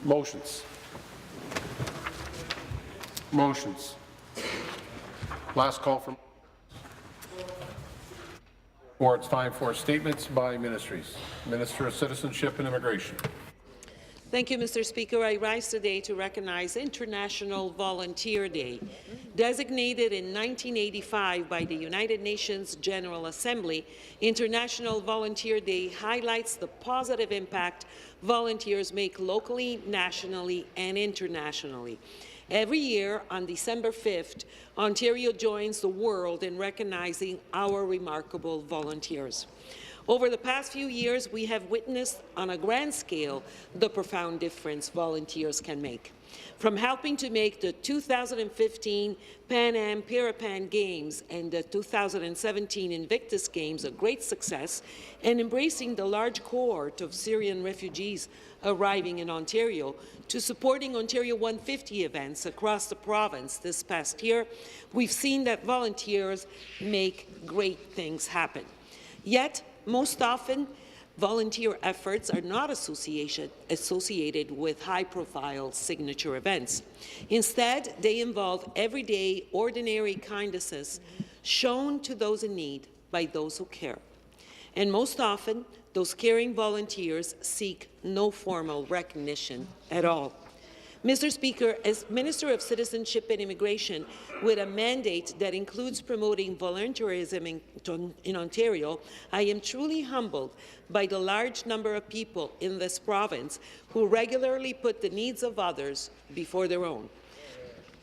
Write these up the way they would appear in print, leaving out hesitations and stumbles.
Motions. Motions. Last call from, or it's time for statements by ministries. Minister of Citizenship and Immigration. Thank you, Mr. Speaker. I rise today to recognize International Volunteer Day. Designated in 1985 by the United Nations General Assembly, International Volunteer Day highlights the positive impact volunteers make locally, nationally, and internationally. Every year, on December 5th, Ontario joins the world in recognizing our remarkable volunteers. Over the past few years, we have witnessed on a grand scale the profound difference volunteers can make. From helping to make the 2015 Pan Am Parapan Games and the 2017 Invictus Games a great success, and embracing the large cohort of Syrian refugees arriving in Ontario, to supporting Ontario 150 events across the province this past year, we've seen that volunteers make great things happen. Yet, most often, volunteer efforts are not associated with high-profile signature events. Instead, they involve everyday, ordinary kindnesses shown to those in need by those who care. And most often, those caring volunteers seek no formal recognition at all. Mr. Speaker, as Minister of Citizenship and Immigration, with a mandate that includes promoting volunteerism in Ontario, I am truly humbled by the large number of people in this province who regularly put the needs of others before their own.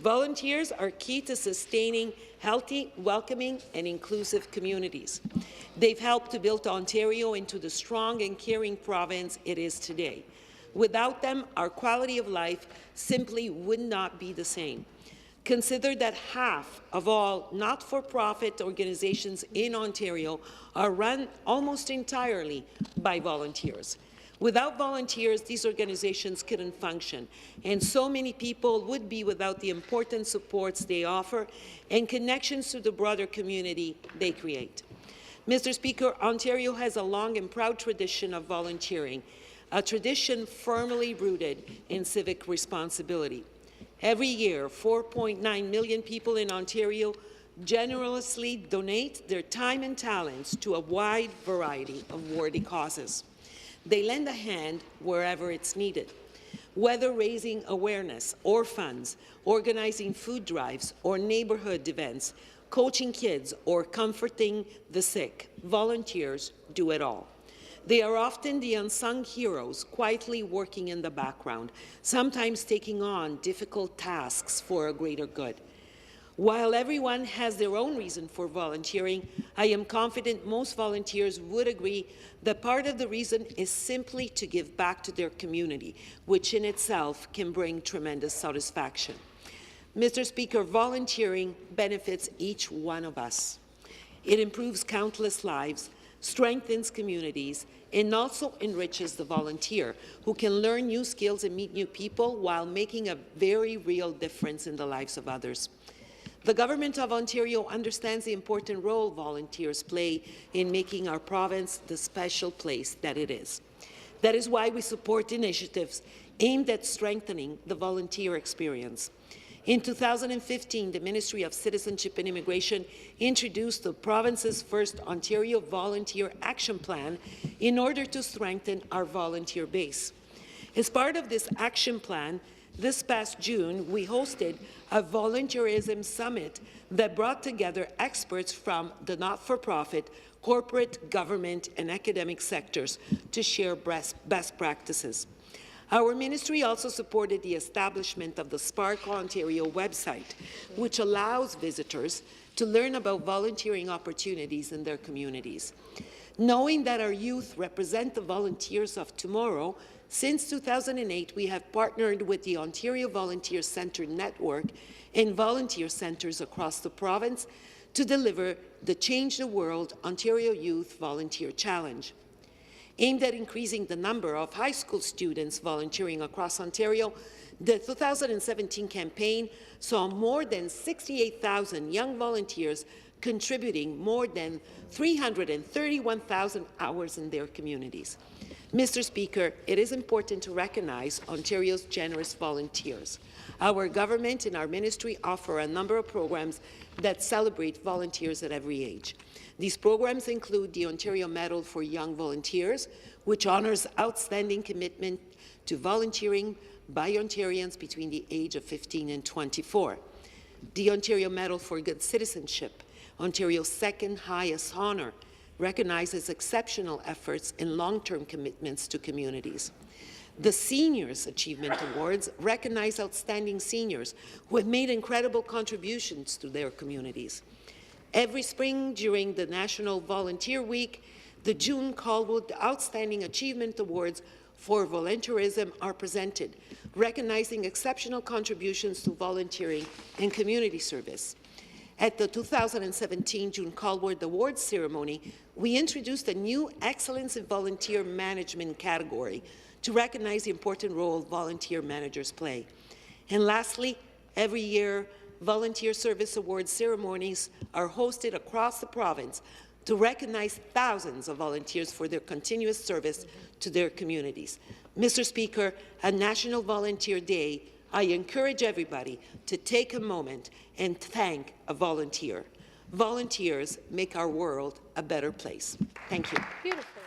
Volunteers are key to sustaining healthy, welcoming, and inclusive communities. They've helped to build Ontario into the strong and caring province it is today. Without them, our quality of life simply would not be the same. Consider that half of all not-for-profit organizations in Ontario are run almost entirely by volunteers. Without volunteers, these organizations couldn't function, and so many people would be without the important supports they offer and connections to the broader community they create. Mr. Speaker, Ontario has a long and proud tradition of volunteering, a tradition firmly rooted in civic responsibility. Every year, 4.9 million people in Ontario generously donate their time and talents to a wide variety of worthy causes. They lend a hand wherever it's needed, whether raising awareness or funds, organizing food drives or neighborhood events, coaching kids or comforting the sick. Volunteers do it all. They are often the unsung heroes, quietly working in the background, sometimes taking on difficult tasks for a greater good. While everyone has their own reason for volunteering, I am confident most volunteers would agree that part of the reason is simply to give back to their community, which in itself can bring tremendous satisfaction. Mr. Speaker, volunteering benefits each one of us. It improves countless lives, strengthens communities, and also enriches the volunteer, who can learn new skills and meet new people while making a very real difference in the lives of others. The Government of Ontario understands the important role volunteers play in making our province the special place that it is. That is why we support initiatives aimed at strengthening the volunteer experience. In 2015, the Ministry of Citizenship and Immigration introduced the province's first Ontario Volunteer Action Plan in order to strengthen our volunteer base. As part of this action plan, this past June, we hosted a volunteerism summit that brought together experts from the not-for-profit, corporate, government, and academic sectors to share best practices. Our ministry also supported the establishment of the Spark Ontario website, which allows visitors to learn about volunteering opportunities in their communities. Knowing that our youth represent the volunteers of tomorrow, since 2008, we have partnered with the Ontario Volunteer Centre Network and volunteer centres across the province to deliver the Change the World Ontario Youth Volunteer Challenge. Aimed at increasing the number of high school students volunteering across Ontario, the 2017 campaign saw more than 68,000 young volunteers contributing more than 331,000 hours in their communities. Mr. Speaker, it is important to recognize Ontario's generous volunteers. Our government and our ministry offer a number of programs that celebrate volunteers at every age. These programs include the Ontario Medal for Young Volunteers, which honours outstanding commitment to volunteering by Ontarians between the age of 15 and 24. The Ontario Medal for Good Citizenship, Ontario's second highest honour, recognizes exceptional efforts and long-term commitments to communities. The Seniors Achievement Awards recognize outstanding seniors who have made incredible contributions to their communities. Every spring during the National Volunteer Week, the June Callwood Outstanding Achievement Awards for volunteerism are presented, recognizing exceptional contributions to volunteering and community service. At the 2017 June Callwood Awards ceremony, we introduced a new Excellence in Volunteer Management category to recognize the important role volunteer managers play. And lastly, every year, volunteer service awards ceremonies are hosted across the province to recognize thousands of volunteers for their continuous service to their communities. Mr. Speaker, on National Volunteer Day, I encourage everybody to take a moment and thank a volunteer. Volunteers make our world a better place. Thank you. Beautiful.